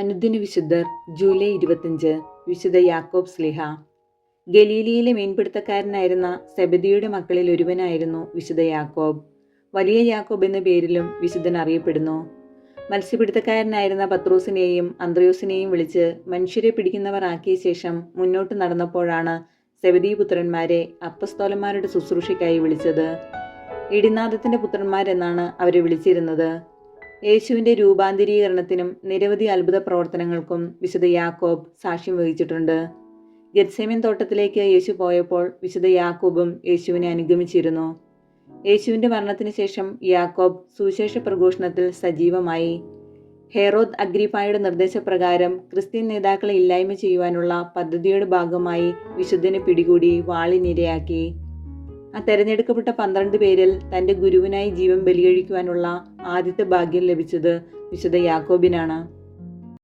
അനുദിന വിശുദ്ധർ ജൂലൈ 25 വിശുദ്ധ യാക്കോബ് സ്ലീഹ. ഗലീലിയിലെ മീൻപിടുത്തക്കാരനായിരുന്ന സെബദിയുടെ മക്കളിൽ ഒരുവനായിരുന്നു വിശുദ്ധ യാക്കോബ്. വലിയ യാക്കോബ് എന്ന പേരിലും വിശുദ്ധൻ അറിയപ്പെടുന്നു. മത്സ്യപിടുത്തക്കാരനായിരുന്ന പത്രോസിനെയും അന്ത്രയോസിനെയും വിളിച്ച് മനുഷ്യരെ പിടിക്കുന്നവർ ആക്കിയ ശേഷം മുന്നോട്ട് നടന്നപ്പോഴാണ് സെബദീ പുത്രന്മാരെ അപ്പസ്തോലന്മാരുടെ ശുശ്രൂഷയ്ക്കായി വിളിച്ചത്. ഇടിനാദത്തിന്റെ പുത്രന്മാരെന്നാണ് അവരെ വിളിച്ചിരുന്നത്. യേശുവിൻ്റെ രൂപാന്തരീകരണത്തിനും നിരവധി അത്ഭുത പ്രവർത്തനങ്ങൾക്കും വിശുദ്ധ യാക്കോബ് സാക്ഷ്യം വഹിച്ചിട്ടുണ്ട്. ഗെത്സേമൻ തോട്ടത്തിലേക്ക് യേശു പോയപ്പോൾ വിശുദ്ധ യാക്കോബും യേശുവിനെ അനുഗമിച്ചിരുന്നു. യേശുവിൻ്റെ മരണത്തിന് ശേഷം യാക്കോബ് സുവിശേഷ പ്രഘോഷണത്തിൽ സജീവമായി. ഹെറോദ് അഗ്രിപ്പായുടെ നിർദ്ദേശപ്രകാരം ക്രിസ്ത്യൻ നേതാക്കളെ ഇല്ലായ്മ ചെയ്യുവാനുള്ള പദ്ധതിയുടെ ഭാഗമായി വിശുദ്ധനെ പിടികൂടി വാളിനിരയാക്കി. ആ തെരഞ്ഞെടുക്കപ്പെട്ട 12 പേരിൽ തൻ്റെ ഗുരുവിനായി ജീവൻ ബലികഴിക്കുവാനുള്ള ആദ്യത്തെ ഭാഗ്യം ലഭിച്ചത് വിശുദ്ധ യാക്കോബിനാണ്.